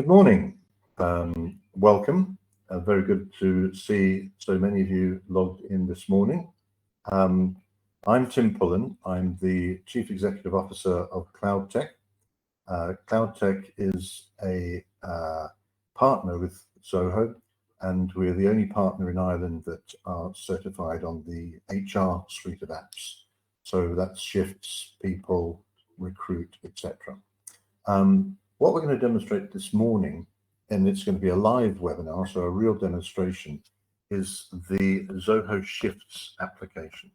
Good morning. Welcome. Very good to see so many of you logged in this morning. I'm Tim Pullen. I'm the Chief Executive Officer of Cloudtech. Cloudtech is a partner with Zoho, and we're the only partner in Ireland that are certified on the HR suite of apps. So that's Shifts, People, Recruit, etc. What we're going to demonstrate this morning, and it's going to be a live webinar, so a real demonstration, is the Zoho Shifts application.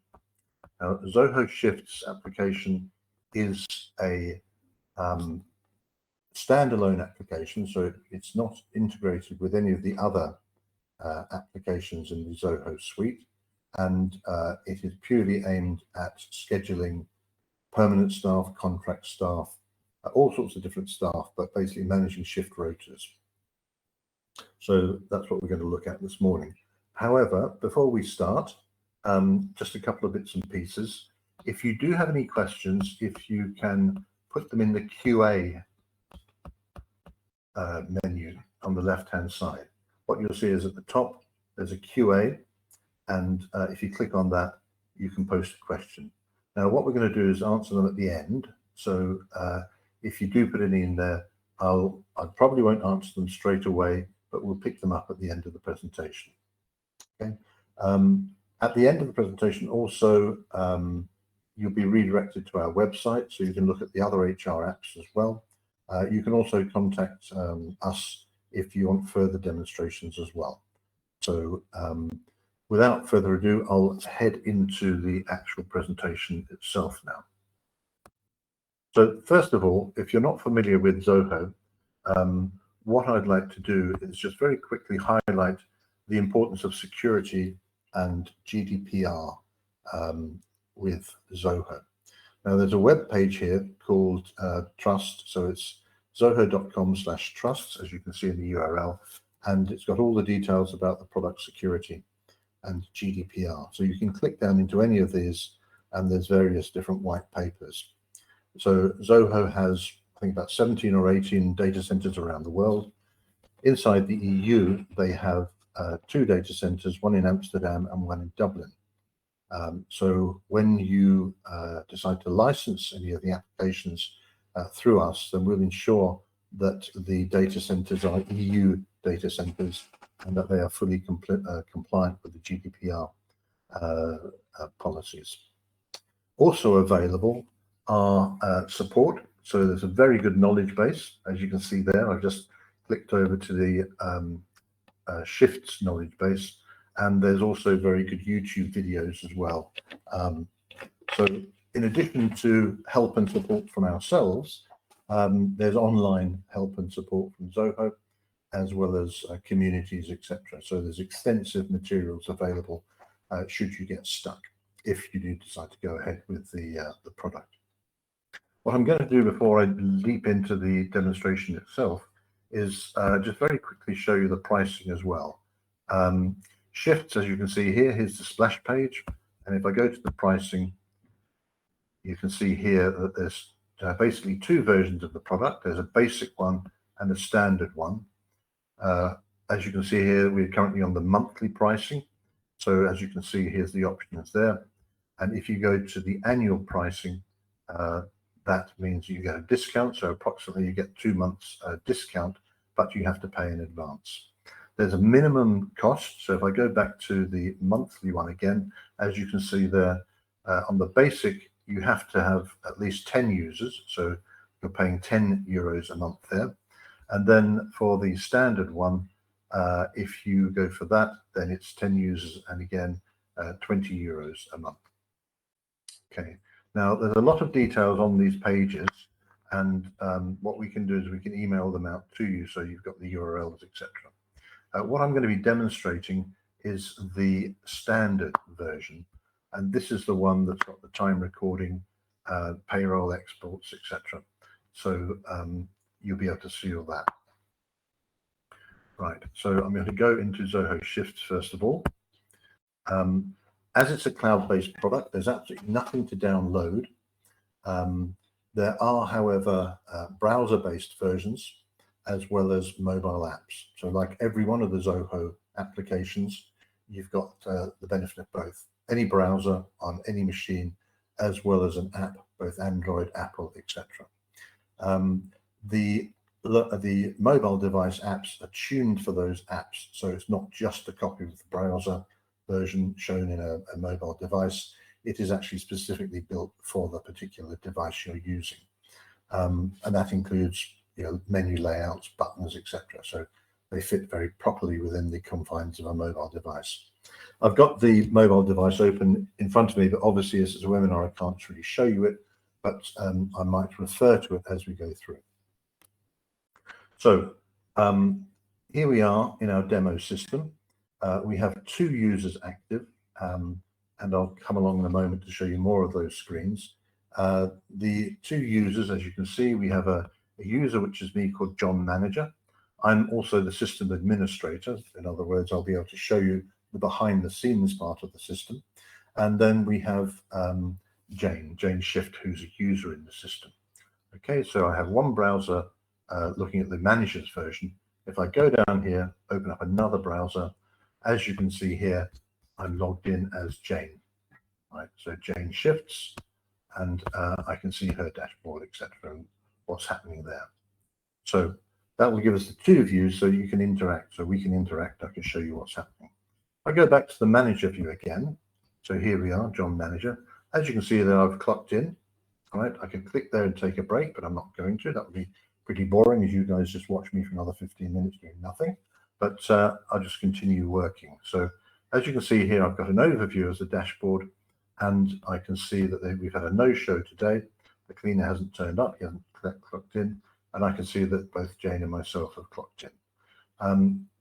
Now, Zoho Shifts application is a standalone application, so it's not integrated with any of the other applications in the Zoho suite, and it is purely aimed at scheduling permanent staff, contract staff, all sorts of different staff, but basically managing shift rotas. So that's what we're going to look at this morning. However, before we start, just a couple of bits and pieces. If you do have any questions, if you can put them in the QA menu on the left-hand side. What you'll see is at the top, there's a QA, and if you click on that, you can post a question. Now, what we're going to do is answer them at the end. So if you do put any in there, I probably won't answer them straight away, but we'll pick them up at the end of the presentation. Okay. At the end of the presentation, also, you'll be redirected to our website, so you can look at the other HR apps as well. You can also contact us if you want further demonstrations as well. So without further ado, I'll head into the actual presentation itself now. So first of all, if you're not familiar with Zoho, what I'd like to do is just very quickly highlight the importance of security and GDPR with Zoho. Now, there's a web page here called Trust, so it's zoho.com/trust, as you can see in the URL, and it's got all the details about the product security and GDPR. So you can click down into any of these, and there's various different white papers. So Zoho has, I think, about 17 or 18 data centers around the world. Inside the EU, they have 2 data centers, one in Amsterdam and one in Dublin. So when you decide to license any of the applications through us, then we'll ensure that the data centers are EU data centers and that they are fully compliant with the GDPR policies. Also available are support. So there's a very good knowledge base, as you can see there. I've just clicked over to the Shifts knowledge base, and there's also very good YouTube videos as well. So in addition to help and support from ourselves, there's online help and support from Zoho, as well as communities, etc. So there's extensive materials available should you get stuck, if you do decide to go ahead with the product. What I'm going to do before I leap into the demonstration itself is just very quickly show you the pricing as well. Shifts, as you can see here, here's the splash page. And if I go to the pricing, you can see here that there's basically 2 versions of the product. There's a basic one and a standard one. As you can see here, we're currently on the monthly pricing. So as you can see, here's the options there. And if you go to the annual pricing, that means you get a discount. So approximately you get 2 months discount, but you have to pay in advance. There's a minimum cost. So if I go back to the monthly one again, as you can see there, on the basic, you have to have at least 10 users. So you're paying €10 a month there. And then for the standard one, if you go for that, then it's 10 users and again, €20 a month. Okay. Now, there's a lot of details on these pages, and what we can do is we can email them out to you, so you've got the URLs, etc. What I'm going to be demonstrating is the standard version, and this is the one that's got the time recording, payroll exports, etc. So you'll be able to see all that. Right, so I'm going to go into Zoho Shifts first of all. As it's a cloud-based product, there's absolutely nothing to download. There are, however, browser-based versions, as well as mobile apps. So like every one of the Zoho applications, you've got the benefit of both, any browser on any machine, as well as an app, both Android, Apple, etc. The mobile device apps are tuned for those apps, so it's not just a copy of the browser version shown in a mobile device. It is actually specifically built for the particular device you're using, and that includes menu layouts, buttons, etc. So they fit very properly within the confines of a mobile device. I've got the mobile device open in front of me, but obviously this is a webinar, I can't really show you it, but I might refer to it as we go through. So here we are in our demo system. We have 2 users active, and I'll come along in a moment to show you more of those screens. The 2 users, as you can see, we have a user, which is me, called John Manager. I'm also the system administrator. In other words, I'll be able to show you the behind the scenes part of the system. And then we have Jane Shift, who's a user in the system. Okay, so I have one browser looking at the manager's version. If I go down here, open up another browser, as you can see here, I'm logged in as Jane. Right, so Jane Shifts, and I can see her dashboard, etc., and what's happening there. So that will give us the 2 views, so you can interact. So we can interact. I can show you what's happening. I go back to the manager view again. So here we are, John Manager. As you can see there, I've clocked in. All right, I can click there and take a break, but I'm not going to. That would be pretty boring, as you guys just watch me for another 15 minutes doing nothing. But I'll just continue working. So as you can see here, I've got an overview of the dashboard, and I can see that we've had a no-show today. The cleaner hasn't turned up, he hasn't clocked in, and I can see that both Jane and myself have clocked in.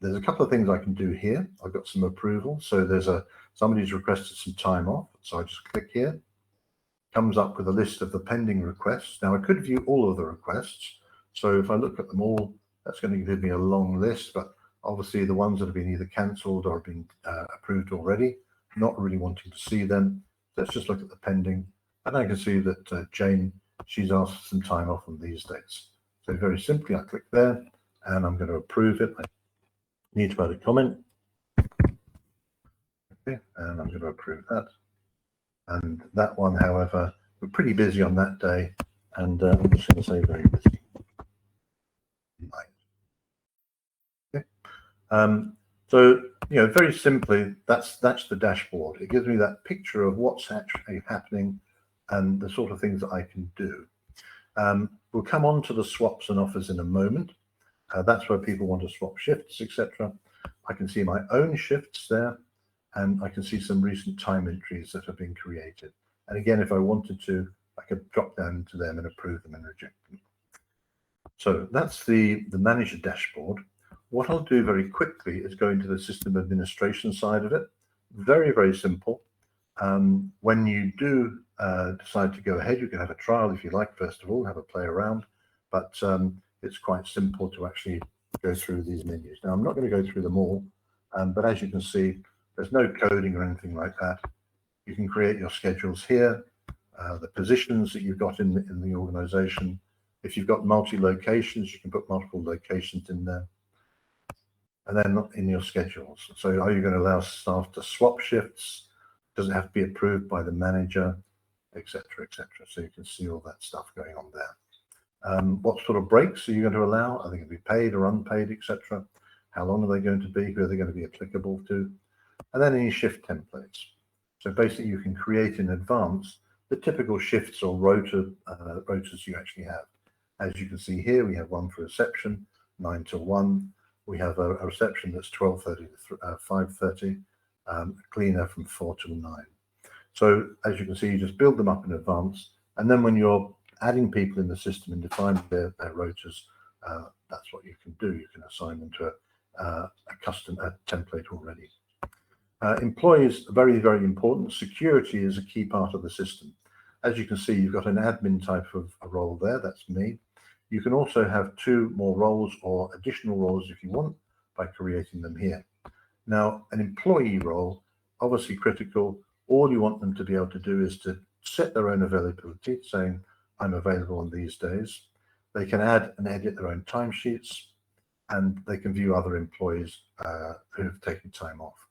There's a couple of things I can do here. I've got some approval. So there's somebody's requested some time off. So I just click here. Comes up with a list of the pending requests. Now I could view all of the requests. So if I look at them all, that's going to give me a long list, but obviously the ones that have been either cancelled or been approved already, not really wanting to see them. Let's just look at the pending, and I can see that Jane, she's asked for some time off on these dates. So very simply, I click there, and I'm going to approve it. I need to add a comment. Okay, and I'm going to approve that. And that one, however, we're pretty busy on that day, and I'm just going to say very busy. Okay. So very simply, that's the dashboard. It gives me that picture of what's actually happening and the sort of things that I can do. We'll come on to the swaps and offers in a moment. That's where people want to swap shifts, etc. I can see my own shifts there, and I can see some recent time entries that have been created. And again, if I wanted to, I could drop down to them and approve them and reject them. So that's the manager dashboard. What I'll do very quickly is go into the system administration side of it. Very, very simple. When you do decide to go ahead, you can have a trial if you like, first of all, have a play around, but it's quite simple to actually go through these menus. Now, I'm not going to go through them all, but as you can see, there's no coding or anything like that. You can create your schedules here, the positions that you've got in the organization. If you've got multi-locations, you can put multiple locations in there. And then in your schedules. So are you going to allow staff to swap shifts? Does it have to be approved by the manager, etc., etc.? So you can see all that stuff going on there. What sort of breaks are you going to allow? Are they going to be paid or unpaid, etc.? How long are they going to be? Who are they going to be applicable to? And then any shift templates. So basically you can create in advance the typical shifts or rotas you actually have. As you can see here, we have one for reception, 9 to 1. We have a reception that's 12:30 to 5:30, cleaner from 4 till 9. So as you can see, you just build them up in advance, and then when you're adding people in the system and defining their rotas, that's what you can do. You can assign them to a template already. Employees are very, very important. Security is a key part of the system. As you can see, you've got an admin type of a role there. That's me. You can also have 2 more roles or additional roles if you want by creating them here. Now, an employee role, obviously critical. All you want them to be able to do is to set their own availability, saying, I'm available on these days. They can add and edit their own timesheets. and they can view other employees who have taken time off.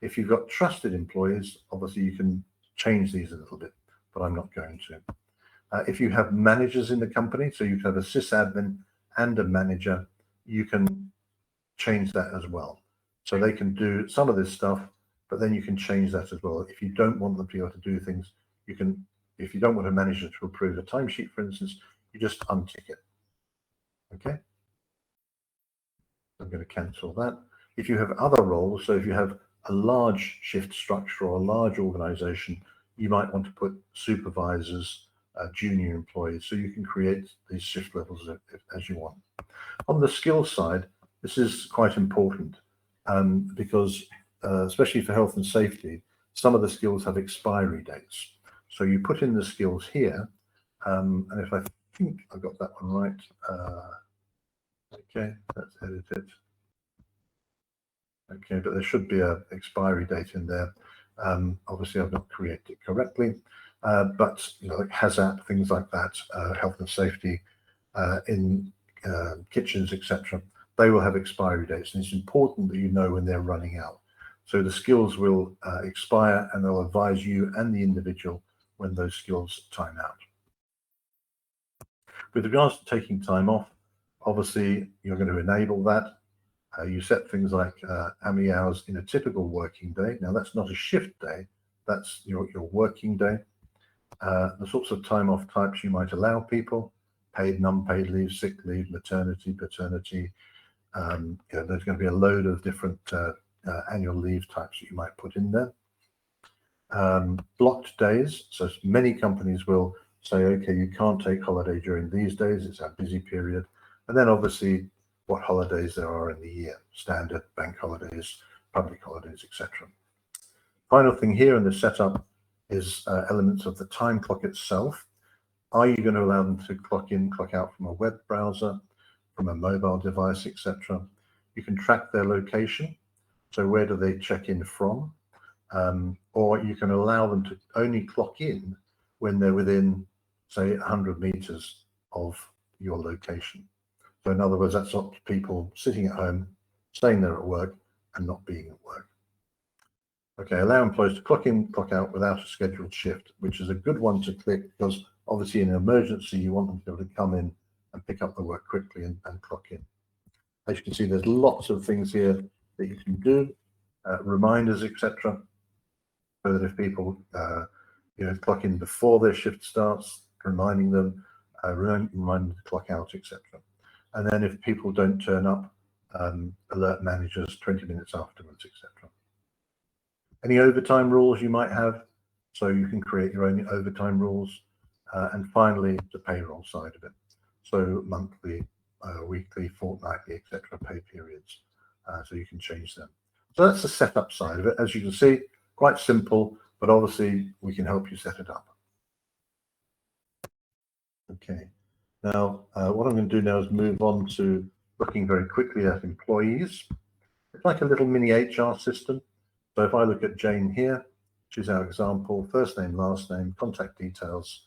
If you've got trusted employees, obviously you can change these a little bit, but I'm not going to. If you have managers in the company, so you can have a sysadmin and a manager, you can change that as well. So they can do some of this stuff, but then you can change that as well. If you don't want them to be able to do things, you can, if you don't want a manager to approve a timesheet, for instance, you just untick it. Okay. I'm going to cancel that. If you have other roles, so if you have a large shift structure or a large organization, you might want to put supervisors, junior employees, so you can create these shift levels as you want. On the skills side, this is quite important because especially for health and safety, some of the skills have expiry dates. So you put in the skills here, and if I think I got that one right, okay, let's edit it. Okay, but there should be an expiry date in there. Obviously, I've not created it correctly, but you know, like HAZAP, things like that, health and safety in kitchens, etc. They will have expiry dates, and it's important that you know when they're running out. So the skills will expire, and they'll advise you and the individual when those skills time out. With regards to taking time off, obviously you're going to enable that. You set things like how many hours in a typical working day. Now that's not a shift day, that's your working day. The sorts of time off types you might allow people: paid and unpaid leave, sick leave, maternity, paternity. You know, there's going to be a load of different annual leave types that you might put in there. Blocked days, so many companies will say, okay, you can't take holiday during these days, it's our busy period. And then obviously what holidays there are in the year, standard bank holidays, public holidays, etc. Final thing here in the setup is elements of the time clock itself. Are you going to allow them to clock in, clock out from a web browser, from a mobile device, etc.? You can track their location. So where do they check in from? Or you can allow them to only clock in when they're within, say, 100 meters of your location. So in other words, that's not people sitting at home, staying there at work, and not being at work. Okay, allow employees to clock in, clock out without a scheduled shift, which is a good one to click because obviously in an emergency, you want them to be able to come in and pick up the work quickly and clock in. As you can see, there's lots of things here that you can do, reminders, etc. So that if people you know, clock in before their shift starts, reminding them, remind them to clock out, etc. And then if people don't turn up, alert managers 20 minutes afterwards, etc. Any overtime rules you might have, so you can create your own overtime rules. And finally, the payroll side of it. So monthly, weekly, fortnightly, etc. pay periods. So you can change them. So that's the setup side of it. As you can see, quite simple, but obviously we can help you set it up. Okay. Now, what I'm going to do now is move on to looking very quickly at employees. It's like a little mini HR system. So if I look at Jane here, she's our example: first name, last name, contact details,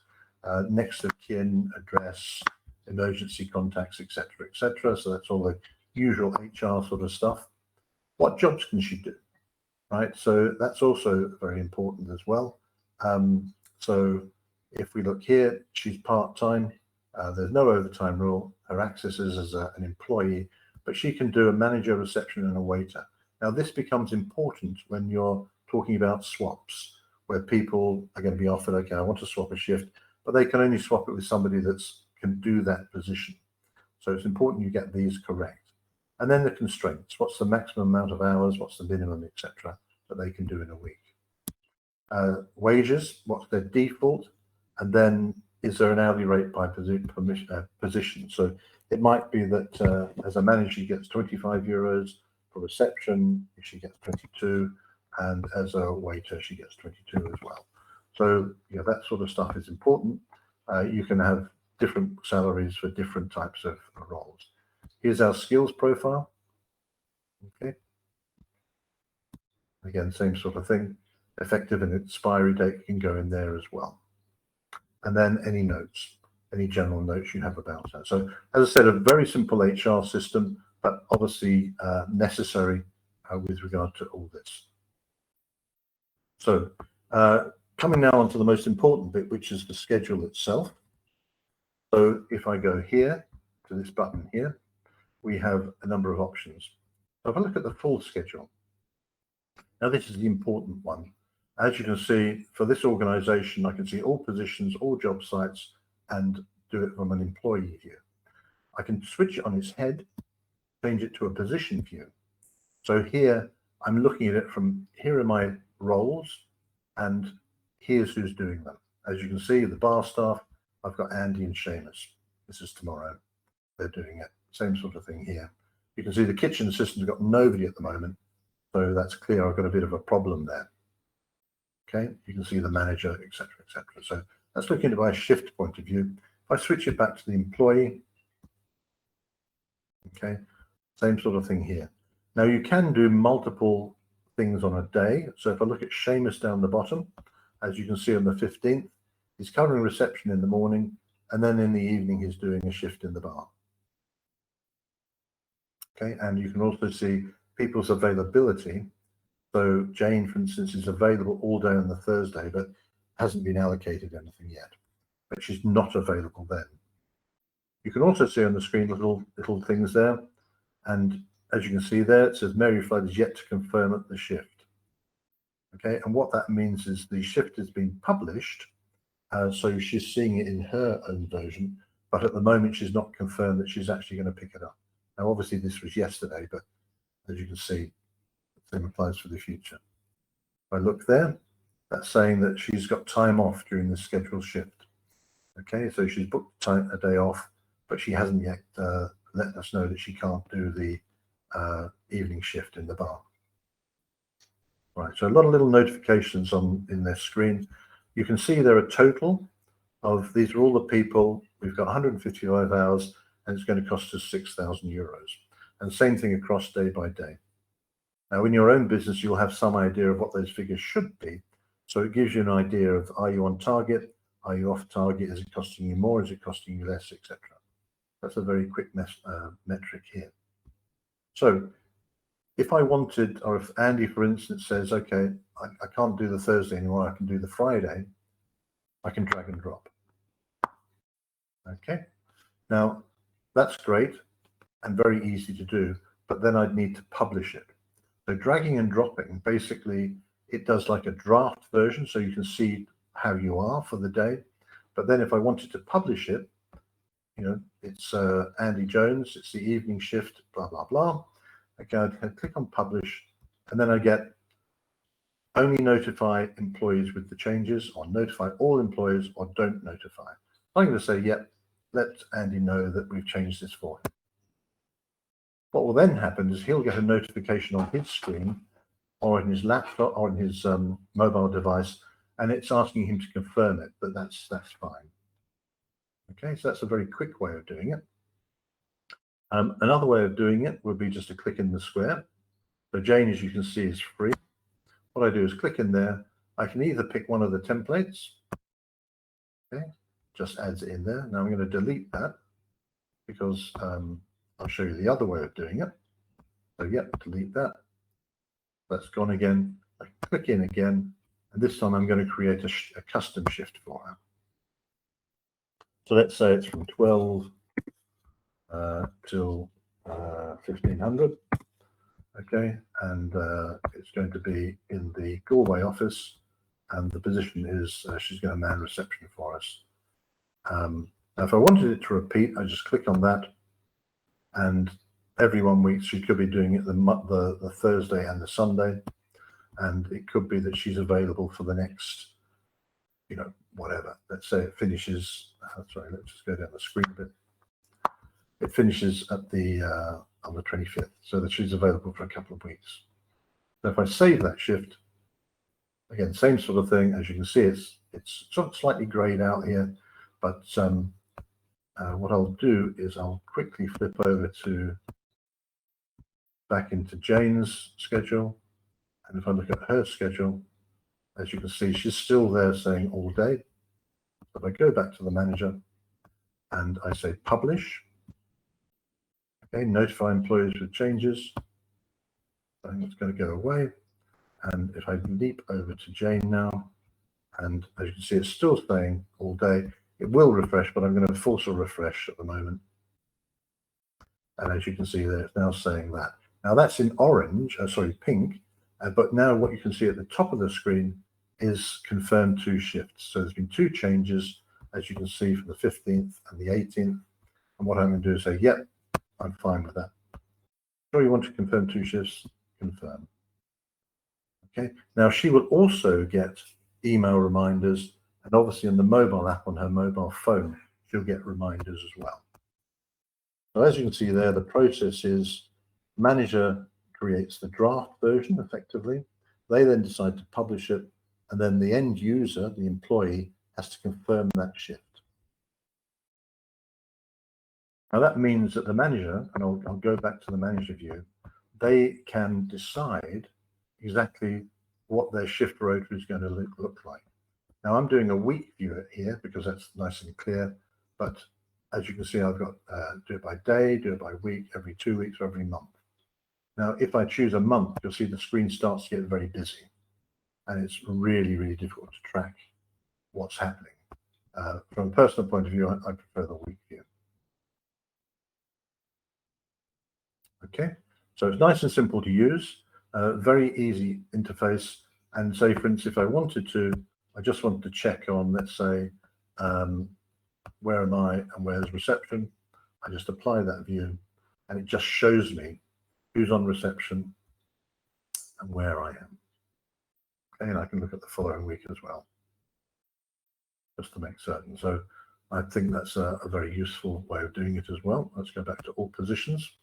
next of kin, address, emergency contacts, etc., etc. So that's all the usual HR sort of stuff. What jobs can she do? Right, so that's also very important as well. So if we look here, she's part-time. There's no overtime rule. Her access is as an employee, but she can do a manager, reception, and a waiter. Now, this becomes important when you're talking about swaps, where people are going to be offered, okay, I want to swap a shift, but they can only swap it with somebody that can do that position. So it's important you get these correct. And then the constraints: what's the maximum amount of hours, what's the minimum, etc., that they can do in a week. Wages, what's their default, and then is there an hourly rate by position? So it might be that as a manager she gets 25 euros, for reception she gets 22, and as a waiter she gets 22 as well. So you know, that sort of stuff is important. You can have different salaries for different types of roles. Here's our skills profile. Okay. Again, same sort of thing. Effective and expiry date can go in there as well. And then any notes, any general notes you have about that. So as I said, a very simple HR system, but obviously necessary with regard to all this. So coming now on to the most important bit, which is the schedule itself. So if I go here to this button here, we have a number of options. So if I look at the full schedule, now this is the important one. As you can see, for this organization, I can see all positions, all job sites, and do it from an employee view. I can switch it on its head, change it to a position view. So here, I'm looking at it from, here are my roles, and here's who's doing them. As you can see, the bar staff, I've got Andy and Seamus. This is tomorrow. They're doing it. Same sort of thing here. You can see the kitchen assistant's got nobody at the moment, so that's clear. I've got a bit of a problem there. Okay, you can see the manager, etc., etc. So let's look into my shift point of view. If I switch it back to the employee, okay, same sort of thing here. Now you can do multiple things on a day. So if I look at Seamus down the bottom, as you can see on the 15th, he's covering reception in the morning, and then in the evening he's doing a shift in the bar. Okay, and you can also see people's availability. So Jane, for instance, is available all day on the Thursday, but hasn't been allocated anything yet. But she's not available then. You can also see on the screen little things there, and as you can see there, it says Mary Flood is yet to confirm at the shift. Okay, and what that means is the shift has been published, so she's seeing it in her own version, but at the moment she's not confirmed that she's actually going to pick it up. Now, obviously this was yesterday, but as you can see, the same applies for the future. If I look there, that's saying that she's got time off during the scheduled shift. Okay, so she's booked a day off, but she hasn't yet let us know that she can't do the evening shift in the bar. Right, so a lot of little notifications in their screen. You can see there are a total of, these are all the people. We've got 155 hours, and it's going to cost us 6,000 euros. And same thing across day by day. Now, in your own business, you'll have some idea of what those figures should be. So it gives you an idea of, are you on target? Are you off target? Is it costing you more? Is it costing you less, etc.? That's a very quick metric here. So if I wanted, or if Andy, for instance, says, okay, I can't do the Thursday anymore, I can do the Friday, I can drag and drop. Okay, now that's great and very easy to do, but then I'd need to publish it. So dragging and dropping, basically, it does like a draft version, so you can see how you are for the day. But then if I wanted to publish it, you know, it's Andy Jones, it's the evening shift, blah, blah, blah. Okay, I'd click on publish, and then I get only notify employees with the changes, or notify all employees, or don't notify. I'm going to say, yep, let Andy know that we've changed this for him. What will then happen is he'll get a notification on his screen, or in his laptop, or in his mobile device, and it's asking him to confirm it, but that's fine. Okay, so that's a very quick way of doing it. Another way of doing it would be just to click in the square. So Jane, as you can see, is free. What I do is click in there. I can either pick one of the templates. Okay, just adds it in there. Now I'm going to delete that because I'll show you the other way of doing it. So yep, delete that. That's gone again. I click in again, and this time I'm going to create a custom shift for her. So let's say it's from 12 till 1500. Okay, and it's going to be in the Galway office, and the position is she's going to man reception for us. Now if I wanted it to repeat, I just click on that, and every 1 week she could be doing it the Thursday and the Sunday, and it could be that she's available for the next, you know, whatever. Let's say it finishes, sorry, let's just go down the screen a bit. It finishes at the on the 25th, so that she's available for a couple of weeks. So if I save that shift, again, same sort of thing. As you can see, it's sort of slightly grayed out here, but what I'll do is I'll quickly flip over to back into Jane's schedule, and if I look at her schedule, as you can see, she's still there saying all day. If I go back to the manager and I say publish, Okay, notify employees with changes. I think it's going to go away. And if I leap over to Jane now, and as you can see, it's still staying all day. It will refresh, but I'm going to force a refresh at the moment. And as you can see there, it's now saying that. Now that's in orange, sorry, pink. But now what you can see at the top of the screen is confirmed 2 shifts. So there's been 2 changes, as you can see, for the 15th and the 18th. And what I'm going to do is say, yep, I'm fine with that. Sure, you want to confirm 2 shifts? Confirm. Okay. Now she will also get email reminders, and obviously in the mobile app on her mobile phone, she'll get reminders as well. So as you can see there, the process is manager creates the draft version effectively. They then decide to publish it, and then the end user, the employee, has to confirm that shift. Now that means that the manager, and I'll go back to the manager view, they can decide exactly what their shift rota is going to look like. Now I'm doing a week view here because that's nice and clear, but as you can see, I've got do it by day, do it by week, every 2 weeks, or every month. Now, if I choose a month, you'll see the screen starts to get very busy, and it's really, really difficult to track what's happening. From a personal point of view, I prefer the week view. Okay, so it's nice and simple to use, very easy interface. And say, for instance, if I wanted to, I just wanted to check on, let's say, where am I and where's reception? I just apply that view, and it just shows me who's on reception and where I am. Okay, and I can look at the following week as well, just to make certain. So I think that's a very useful way of doing it as well. Let's go back to all positions.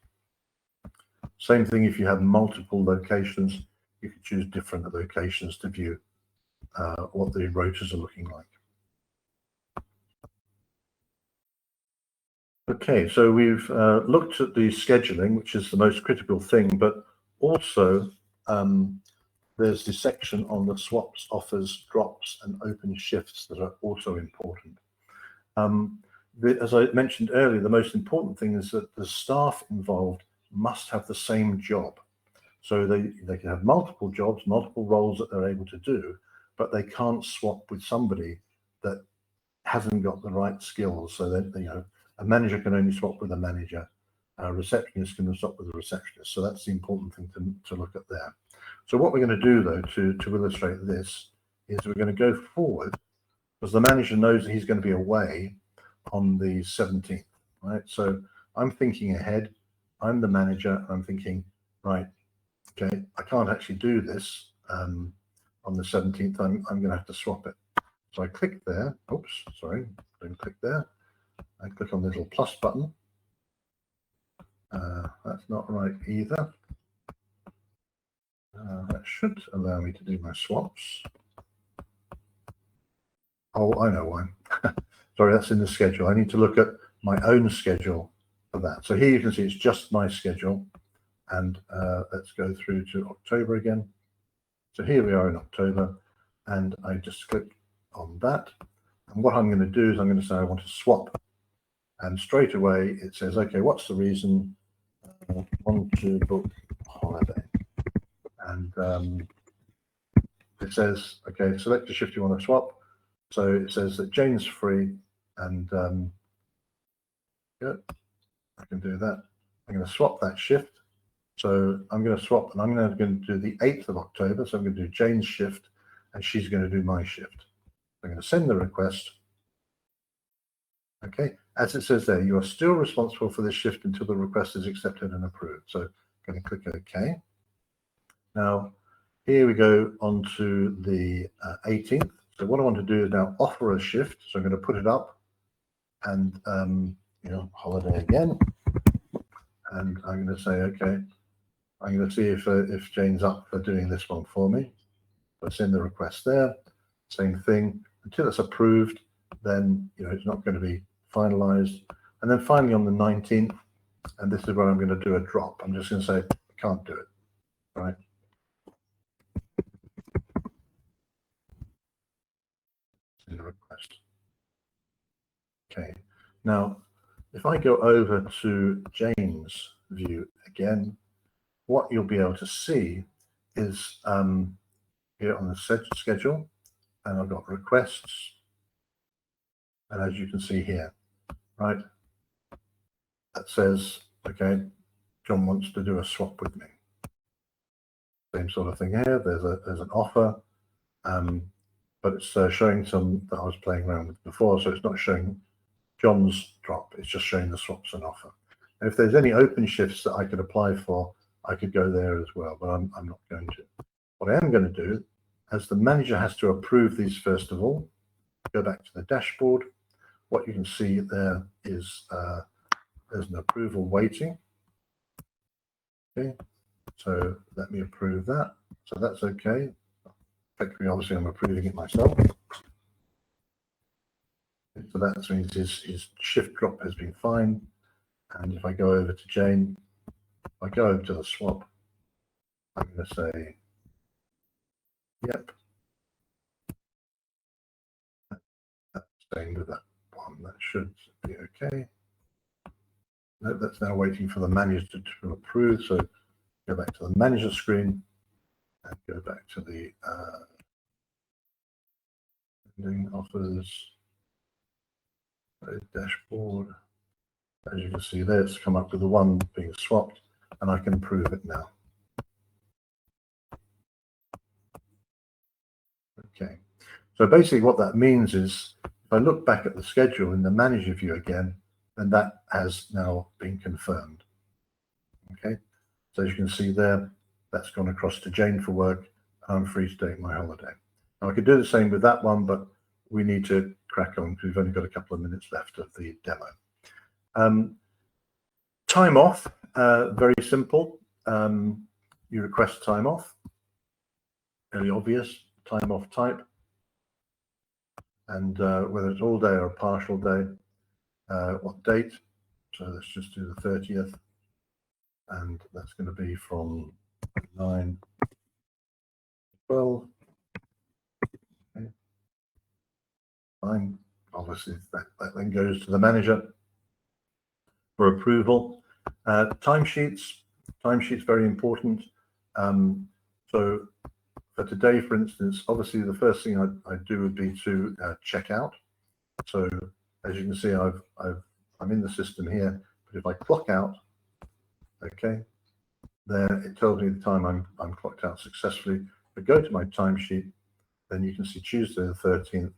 Same thing if you have multiple locations, you can choose different locations to view what the rotas are looking like. Okay, so we've looked at the scheduling, which is the most critical thing, but also there's this section on the swaps, offers, drops, and open shifts that are also important. As I mentioned earlier, the most important thing is that the staff involved must have the same job. So they can have multiple jobs, multiple roles that they're able to do, but they can't swap with somebody that hasn't got the right skills. So that, you know, a manager can only swap with a manager, a receptionist can swap with a receptionist. So that's the important thing to look at there. So what we're going to do, though, to illustrate this, is we're going to go forward, because the manager knows that he's going to be away on the 17th, right? So I'm thinking ahead. I'm the manager. I'm thinking, right, okay, I can't actually do this on the 17th. I'm going to have to swap it. So I click there. Oops, sorry, don't click there. I click on the little plus button. That's not right either. That should allow me to do my swaps. Oh, I know why. Sorry, that's in the schedule. I need to look at my own schedule for that. So here you can see it's just my schedule. And let's go through to October again. So here we are in October, and I just click on that. And what I'm going to do is I'm going to say I want to swap. And straight away it says, okay, what's the reason? I want to book holiday. And it says, okay, select the shift you want to swap. So it says that Jane's free, and good, I can do that. I'm going to swap that shift. So I'm going to swap, and I'm going to do the 8th of October. So I'm going to do Jane's shift, and she's going to do my shift. I'm going to send the request. Okay, as it says there, you are still responsible for this shift until the request is accepted and approved. So I'm going to click OK. Now, here we go on to the 18th. So what I want to do is now offer a shift. So I'm going to put it up, and you know, holiday again. And I'm going to say, okay, I'm going to see if Jane's up for doing this one for me. I send the request there. Same thing. Until it's approved, then you know it's not going to be finalized. And then finally on the 19th, and this is where I'm going to do a drop. I'm just going to say I can't do it. Right. Send the request. Okay. Now, if I go over to Jane's view again, what you'll be able to see is here on the schedule, and I've got requests, and as you can see here, right, that says, okay, John wants to do a swap with me. Same sort of thing here. There's an offer, but it's showing some that I was playing around with before, so it's not showing John's drop. It's just showing the swaps and offer. And if there's any open shifts that I could apply for, I could go there as well, but I'm not going to. What I am going to do, as the manager has to approve these first of all, go back to the dashboard. What you can see there is there's an approval waiting. Okay, so let me approve that. So that's okay. Effectively, obviously, I'm approving it myself. So that means his shift drop has been fine. And if I go over to Jane, if I go over to the swap, I'm going to say, yep. That's staying with that one. That should be okay. No, that's now waiting for the manager to approve. So go back to the manager screen and go back to the pending offers dashboard. As you can see there, it's come up with the one being swapped, and I can approve it now. Okay, so basically what that means is if I look back at the schedule in the manager view again, then that has now been confirmed. Okay, so as you can see there, that's gone across to Jane for work. I'm free to take my holiday. Now I could do the same with that one, but we need to crack on because we've only got a couple of minutes left of the demo. Time off, very simple. You request time off, very obvious, time off type, and whether it's all day or a partial day, what date. So let's just do the 30th, and that's going to be from 9 to 12. Okay. Fine. Obviously, that then goes to the manager for approval. Timesheets very important. So for today, for instance, obviously the first thing I'd do would be to check out. So as you can see, I'm in the system here, but if I clock out, okay, there it tells me the time I'm clocked out successfully. If I go to my timesheet, then you can see Tuesday the 13th,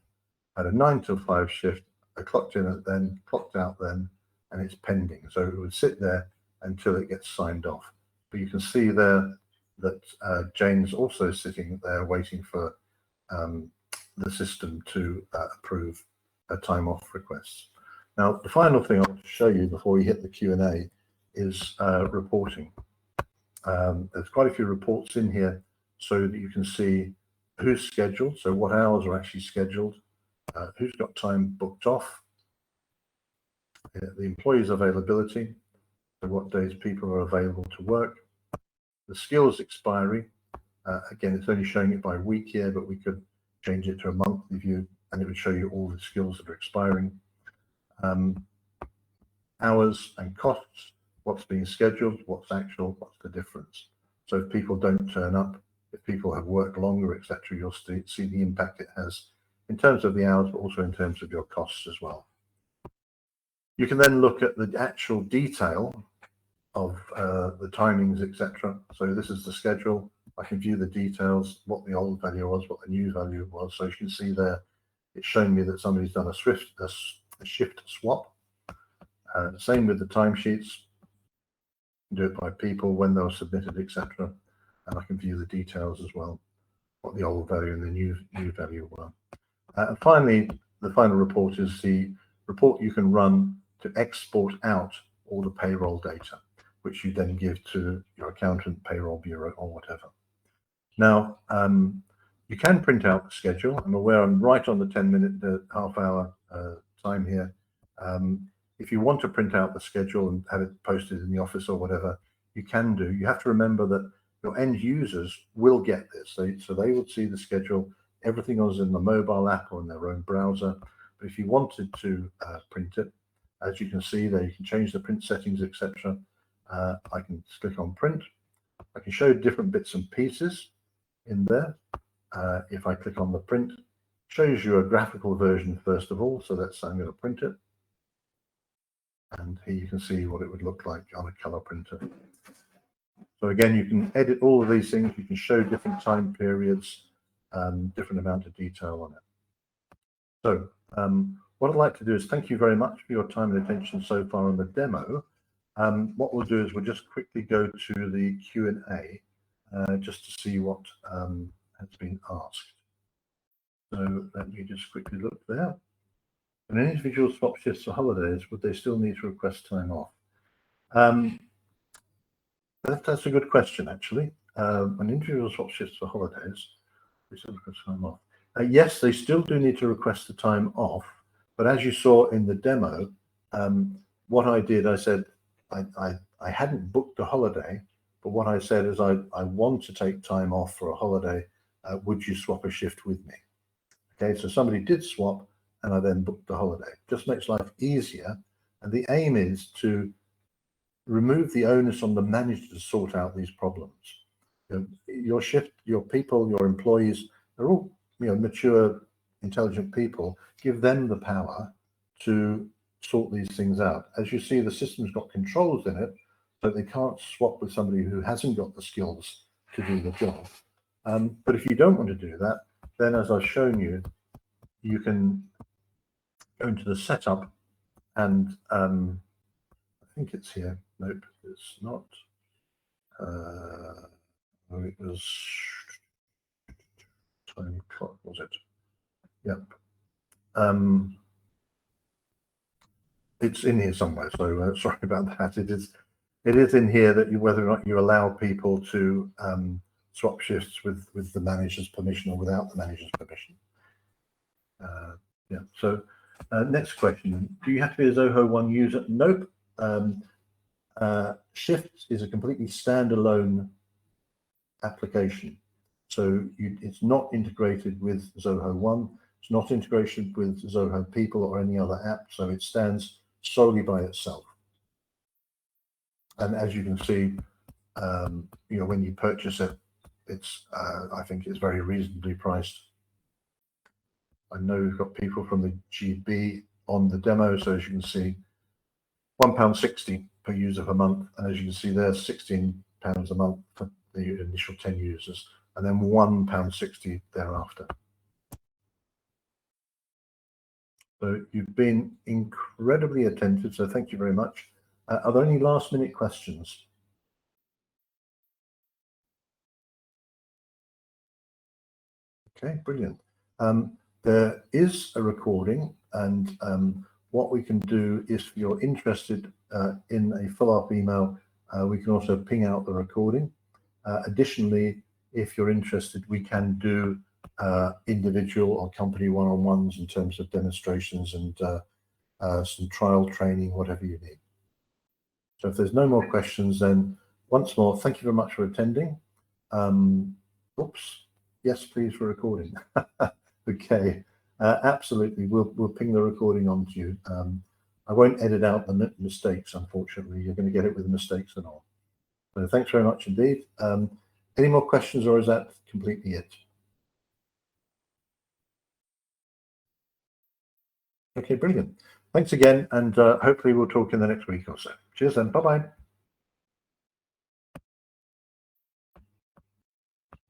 I had a 9 till 5 shift. I clocked in at then, clocked out then, and it's pending. So it would sit there until it gets signed off. But you can see there that Jane's also sitting there waiting for the system to approve a time off requests. Now, the final thing I'll show you before we hit the Q&A is reporting. There's quite a few reports in here so that you can see who's scheduled, so what hours are actually scheduled, who's got time booked off, the employee's availability, so what days people are available to work, the skills expiry. Again, it's only showing it by week here, but we could change it to a monthly view and it would show you all the skills that are expiring. Hours and costs, what's being scheduled, what's actual, what's the difference. So if people don't turn up, if people have worked longer, etc., you'll see the impact it has in terms of the hours, but also in terms of your costs as well. You can then look at the actual detail of the timings, etc. So this is the schedule. I can view the details, what the old value was, what the new value was. So you can see there, it's showing me that somebody's done a shift swap. Same with the timesheets. Do it by people, when they were submitted, etc. And I can view the details as well, what the old value and the new value were. And finally, the final report is the report you can run to export out all the payroll data, which you then give to your accountant, payroll bureau, or whatever. Now, you can print out the schedule. I'm aware I'm right on the 10-minute, half-hour time here. If you want to print out the schedule and have it posted in the office or whatever, you can do. You have to remember that your end users will get this. So they will see the schedule. Everything is in the mobile app or in their own browser. But if you wanted to print it, as you can see there, you can change the print settings, etc. I can just click on print. I can show different bits and pieces in there. If I click on the print, it shows you a graphical version first of all. So that's, I'm going to print it. And here you can see what it would look like on a color printer. So again, you can edit all of these things. You can show different time periods, different amount of detail on it. So what I'd like to do is thank you very much for your time and attention so far on the demo. What we'll do is we'll just quickly go to the Q&A just to see what has been asked. So let me just quickly look there. When an individual swap shifts for holidays, would they still need to request time off? That's a good question, actually. When individual swap shifts for holidays, they still request time off. Yes, they still do need to request the time off, but as you saw in the demo, what I did, I said I hadn't booked a holiday, but what I said is I want to take time off for a holiday. Would you swap a shift with me? Okay, so somebody did swap, and I then booked the holiday. Just makes life easier, and the aim is to remove the onus on the manager to sort out these problems. Your shift, your people, your employees, they're all mature, intelligent people. Give them the power to sort these things out. As you see, the system's got controls in it, so they can't swap with somebody who hasn't got the skills to do the job. But if you don't want to do that, then as I've shown you, you can go into the setup and I think it's here. Nope, it's not. It was time clock, was it? Yep. It's in here somewhere. So sorry about that. It is in here that whether or not you allow people to swap shifts with the manager's permission or without the manager's permission. Yeah. So next question: do you have to be a Zoho One user? Nope. Shifts is a completely standalone application, so it's not integrated with Zoho One. It's not integrated with Zoho People or any other app, so it stands solely by itself. And as you can see, when you purchase it, it's I think it's very reasonably priced. I know we've got people from the GB on the demo, so as you can see, £1.60 per user per month, and as you can see there, £16 a month for the initial 10 users, and then £1.60 thereafter. So you've been incredibly attentive, so thank you very much. Are there any last minute questions? Okay, brilliant. There is a recording, and what we can do is, if you're interested in a follow-up email, we can also ping out the recording. Additionally, if you're interested, we can do individual or company one-on-ones in terms of demonstrations and some trial training, whatever you need. So if there's no more questions, then once more, thank you very much for attending. Oops, yes, please, for recording. Okay, absolutely, we'll ping the recording onto you. I won't edit out the mistakes, unfortunately. You're going to get it with the mistakes and all. So thanks very much indeed. Any more questions, or is that completely it? Okay, brilliant. Thanks again, and hopefully we'll talk in the next week or so. Cheers then, bye-bye.